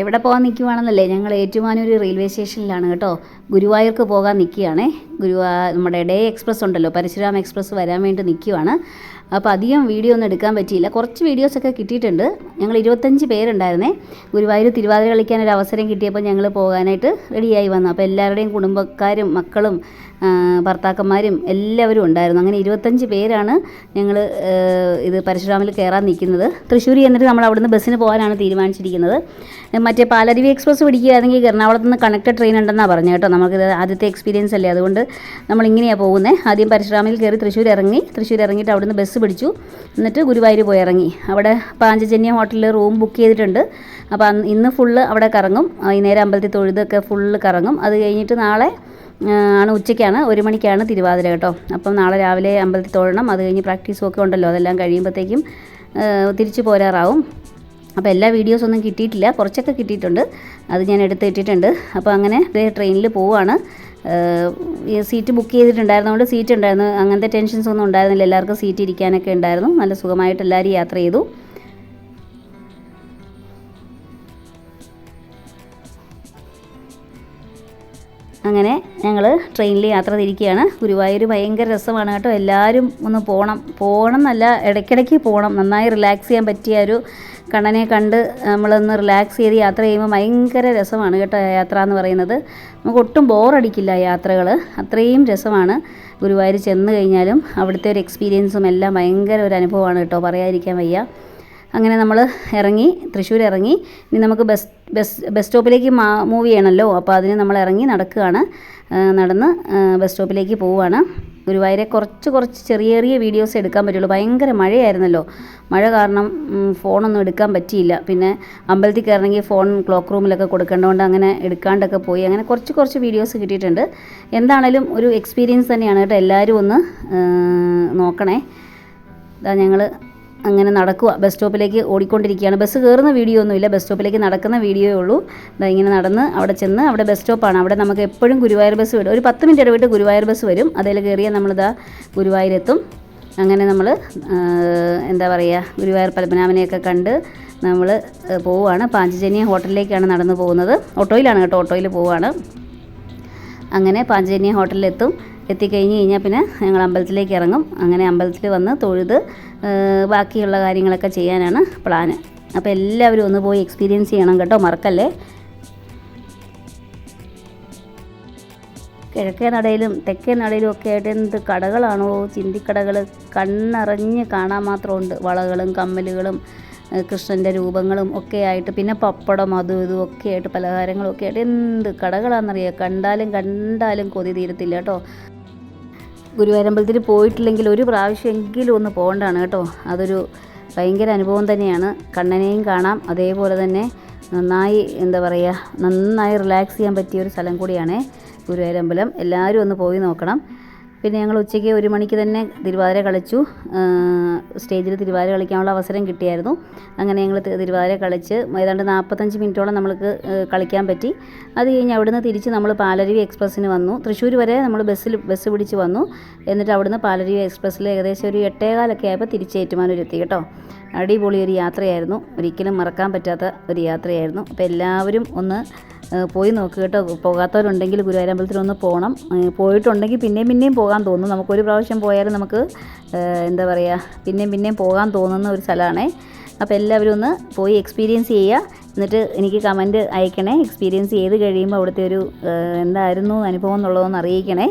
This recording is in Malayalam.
എവിടെ പോകാൻ നിൽക്കുവാണെന്നല്ലേ, ഞങ്ങൾ ഏറ്റുമാനൂർ റെയിൽവേ സ്റ്റേഷനിലാണ് കേട്ടോ. ഗുരുവായൂർക്ക് പോകാൻ നിൽക്കുകയാണേ. നമ്മുടെ ഡേ എക്സ്പ്രസ് ഉണ്ടല്ലോ, പരശുരാം എക്സ്പ്രസ് വരാൻ വേണ്ടി നിൽക്കുവാണ്. അപ്പോൾ അധികം വീഡിയോ ഒന്നും എടുക്കാൻ പറ്റിയില്ല. കുറച്ച് വീഡിയോസൊക്കെ കിട്ടിയിട്ടുണ്ട്. ഞങ്ങൾ 25 പേരുണ്ടായിരുന്നേ. ഗുരുവായൂർ തിരുവാതിര കളിക്കാൻ ഒരു അവസരം കിട്ടിയപ്പോൾ ഞങ്ങൾ പോകാനായിട്ട് റെഡിയായി വന്നു. അപ്പോൾ എല്ലാവരുടെയും കുടുംബക്കാരും മക്കളും ഭർത്താക്കന്മാരും എല്ലാവരും ഉണ്ടായിരുന്നു. അങ്ങനെ 25 പേരാണ് ഞങ്ങൾ ഇത് പരശുരാമിൽ കയറാൻ നിൽക്കുന്നത്. തൃശ്ശൂർ എന്നിട്ട് നമ്മൾ അവിടുന്ന് ബസ്സിന് പോകാനാണ് തീരുമാനിച്ചിരിക്കുന്നത്. മറ്റേ പാലരുവി എക്സ്പ്രസ് പിടിക്കുകയാണെങ്കിൽ എറണാകുളത്ത് നിന്ന് കണക്റ്റഡ് ട്രെയിൻ ഉണ്ടെന്നാണ് പറഞ്ഞത് കേട്ടോ. നമുക്കിത് ആദ്യത്തെ എക്സ്പീരിയൻസ് അല്ലേ, അതുകൊണ്ട് നമ്മളിങ്ങനെയാണ് പോകുന്നത്. ആദ്യം പരശുരാമിൽ കയറി തൃശ്ശൂർ ഇറങ്ങിയിട്ട് അവിടുന്ന് ബസ് പിടിച്ചു. എന്നിട്ട് ഗുരുവായൂർ പോയി ഇറങ്ങി. അവിടെ പാഞ്ചജന്യ ഹോട്ടലിൽ റൂം ബുക്ക് ചെയ്തിട്ടുണ്ട്. അപ്പോൾ ഇന്ന് ഫുള്ള് അവിടെ കറങ്ങും. വൈകുന്നേരം അമ്പലത്തിൽ തൊഴുതൊക്കെ ഫുള്ള് കറങ്ങും. അത് കഴിഞ്ഞിട്ട് നാളെ ഉച്ചയ്ക്കാണ് 1 മണിക്കാണ് തിരുവാതിര കേട്ടോ. അപ്പം നാളെ രാവിലെ അമ്പലത്തിൽ തൊഴണം. അത് കഴിഞ്ഞ് പ്രാക്ടീസും ഒക്കെ ഉണ്ടല്ലോ, അതെല്ലാം കഴിയുമ്പോഴത്തേക്കും തിരിച്ചു പോരാറാവും. അപ്പോൾ എല്ലാ വീഡിയോസൊന്നും കിട്ടിയിട്ടില്ല, കുറച്ചൊക്കെ കിട്ടിയിട്ടുണ്ട്. അത് ഞാൻ എടുത്തിട്ടിട്ടുണ്ട്. അപ്പോൾ അങ്ങനെ ട്രെയിനിൽ പോവുകയാണ്. സീറ്റ് ബുക്ക് ചെയ്തിട്ടുണ്ടായിരുന്നതുകൊണ്ട് സീറ്റ് ഉണ്ടായിരുന്നു. അങ്ങനത്തെ ടെൻഷൻസ് ഒന്നും ഉണ്ടായിരുന്നില്ല. എല്ലാവർക്കും സീറ്റ് ഇരിക്കാനൊക്കെ ഉണ്ടായിരുന്നു. നല്ല സുഖമായിട്ട് എല്ലാവരും യാത്ര ചെയ്തു. അങ്ങനെ ഞങ്ങൾ ട്രെയിനിൽ യാത്ര തിരിക്കുകയാണ്. ഗുരുവായൂർ ഭയങ്കര രസമാണ് കേട്ടോ. എല്ലാവരും ഒന്ന് പോകണം എന്നല്ല, ഇടയ്ക്കിടയ്ക്ക് പോകണം. നന്നായി റിലാക്സ് ചെയ്യാൻ പറ്റിയ ഒരു കണ്ണനെ കണ്ട് നമ്മളൊന്ന് റിലാക്സ് ചെയ്ത് യാത്ര ചെയ്യുമ്പോൾ ഭയങ്കര രസമാണ് കേട്ടോ. യാത്ര എന്ന് പറയുന്നത് നമുക്ക് ഒട്ടും ബോറടിക്കില്ല. യാത്രകൾ അത്രയും രസമാണ്. ഗുരുവായൂർ ചെന്ന് കഴിഞ്ഞാലും അവിടുത്തെ ഒരു എക്സ്പീരിയൻസും എല്ലാം ഭയങ്കര ഒരു അനുഭവമാണ് കേട്ടോ, പറയാതിരിക്കാൻ വയ്യ. അങ്ങനെ നമ്മൾ തൃശ്ശൂർ ഇറങ്ങി. ഇനി നമുക്ക് ബസ് സ്റ്റോപ്പിലേക്ക് മൂവ് ചെയ്യണമല്ലോ. അപ്പോൾ അതിന് നമ്മൾ ഇറങ്ങി നടന്ന് ബസ് സ്റ്റോപ്പിലേക്ക് പോവുകയാണ്. ഗുരുവായൂരെ കുറച്ച് ചെറിയ വീഡിയോസ് എടുക്കാൻ പറ്റുള്ളൂ. ഭയങ്കര മഴയായിരുന്നല്ലോ. മഴ കാരണം ഫോണൊന്നും എടുക്കാൻ പറ്റിയില്ല. പിന്നെ അമ്പലത്തിൽ കയറണമെങ്കിൽ ഫോൺ ക്ലോക്ക് റൂമിലൊക്കെ കൊടുക്കേണ്ടതുകൊണ്ട് അങ്ങനെ എടുക്കാണ്ടൊക്കെ പോയി. അങ്ങനെ കുറച്ച് വീഡിയോസ് കിട്ടിയിട്ടുണ്ട്. എന്താണേലും ഒരു എക്സ്പീരിയൻസ് തന്നെയാണ് കേട്ടോ. എല്ലാവരും ഒന്ന് നോക്കണേ. ഇതാ ഞങ്ങൾ അങ്ങനെ നടക്കുക. ബസ് സ്റ്റോപ്പിലേക്ക് ഓടിക്കൊണ്ടിരിക്കുകയാണ്. ബസ് കയറുന്ന വീഡിയോ ഒന്നുമില്ല, ബസ് സ്റ്റോപ്പിലേക്ക് നടക്കുന്ന വീഡിയോയേ ഉള്ളൂ. ഇങ്ങനെ നടന്ന് അവിടെ ചെന്ന്, അവിടെ ബസ് സ്റ്റോപ്പാണ്. അവിടെ നമുക്ക് എപ്പോഴും ഗുരുവായൂർ ബസ് വരും. ഒരു 10 മിനിറ്റ് ഇടവിട്ട് ഗുരുവായൂർ ബസ് വരും. അതിൽ കയറിയാൽ നമ്മളിതാ ഗുരുവായൂരെത്തും. അങ്ങനെ നമ്മൾ ഗുരുവായൂർ പത്മനാഭനെയൊക്കെ കണ്ട് നമ്മൾ പോവുകയാണ്. പാഞ്ചജന്യ ഹോട്ടലിലേക്കാണ് നടന്നു പോകുന്നത്. ഓട്ടോയിലാണ് കേട്ടോ, ഓട്ടോയിൽ പോവുകയാണ്. അങ്ങനെ പാഞ്ചജന്യ ഹോട്ടലിലെത്തും. എത്തിക്കഴിഞ്ഞ് കഴിഞ്ഞാൽ പിന്നെ ഞങ്ങൾ അമ്പലത്തിലേക്ക് ഇറങ്ങും. അങ്ങനെ അമ്പലത്തിൽ വന്ന് തൊഴുത് ബാക്കിയുള്ള കാര്യങ്ങളൊക്കെ ചെയ്യാനാണ് പ്ലാന്. അപ്പോൾ എല്ലാവരും ഒന്ന് പോയി എക്സ്പീരിയൻസ് ചെയ്യണം കേട്ടോ, മറക്കല്ലേ. കിഴക്കേ നടയിലും തെക്കേ നടയിലും ഒക്കെ ആയിട്ട് എന്ത് കടകളാണോ, ചിന്തിക്കടകൾ കണ്ണറിഞ്ഞ് കാണാൻ മാത്രമുണ്ട്. വളകളും കമ്മലുകളും കൃഷ്ണൻ്റെ രൂപങ്ങളും ഒക്കെ ആയിട്ട്, പിന്നെ പപ്പടം അതും ഇതും ഒക്കെ ആയിട്ട്, പലഹാരങ്ങളും ഒക്കെ ആയിട്ട് എന്ത് കടകളാണെന്നറിയാം. കണ്ടാലും കൊതി തീരത്തില്ല കേട്ടോ. ഗുരുവായൂരമ്പലത്തിൽ പോയിട്ടില്ലെങ്കിൽ ഒരു പ്രാവശ്യമെങ്കിലും ഒന്ന് പോകേണ്ടതാണ് കേട്ടോ. അതൊരു ഭയങ്കര അനുഭവം തന്നെയാണ്. കണ്ണനെയും കാണാം, അതേപോലെ തന്നെ നന്നായി റിലാക്സ് ചെയ്യാൻ പറ്റിയൊരു സ്ഥലം കൂടിയാണ് ഗുരുവായൂരമ്പലം. എല്ലാവരും ഒന്ന് പോയി നോക്കണം. പിന്നെ ഞങ്ങൾ ഉച്ചയ്ക്ക് 1 മണിക്ക് തന്നെ തിരുവാതിര കളിച്ചു. സ്റ്റേജിൽ തിരുവാതിര കളിക്കാനുള്ള അവസരം കിട്ടിയായിരുന്നു. അങ്ങനെ ഞങ്ങൾ തിരുവാതിര കളിച്ച് ഏതാണ്ട് 45 മിനിറ്റോളം നമ്മൾക്ക് കളിക്കാൻ പറ്റി. അത് കഴിഞ്ഞ് അവിടുന്ന് തിരിച്ച് നമ്മൾ പാലരുവി എക്സ്പ്രസ്സിന് വന്നു. തൃശ്ശൂർ വരെ നമ്മൾ ബസ് പിടിച്ച് വന്നു. എന്നിട്ട് അവിടുന്ന് പാലരുവി എക്സ്പ്രസ്സിൽ ഏകദേശം ഒരു 8:15 ആയപ്പോൾ തിരിച്ച് ഏറ്റുമാനൂരെത്തി കേട്ടോ. അടിപൊളി ഒരു യാത്രയായിരുന്നു. ഒരിക്കലും മറക്കാൻ പറ്റാത്ത ഒരു യാത്രയായിരുന്നു. അപ്പോൾ എല്ലാവരും ഒന്ന് പോയി നോക്കുക കേട്ടോ. പോകാത്തവരുണ്ടെങ്കിൽ ഗുരുവായൂരമ്പലത്തിലൊന്ന് പോകണം. പോയിട്ടുണ്ടെങ്കിൽ പിന്നെയും പോകാൻ തോന്നും. നമുക്കൊരു പ്രാവശ്യം പോയാലും നമുക്ക് പിന്നെയും പോകാൻ തോന്നുന്ന ഒരു സ്ഥലമാണേ. അപ്പോൾ എല്ലാവരും ഒന്ന് പോയി എക്സ്പീരിയൻസ് ചെയ്യുക. എന്നിട്ട് എനിക്ക് കമൻറ്റ് അയക്കണേ. എക്സ്പീരിയൻസ് ചെയ്ത് കഴിയുമ്പോൾ അവിടുത്തെ ഒരു എന്തായിരുന്നു അനുഭവം എന്നുള്ളതൊന്ന് അറിയിക്കണേ.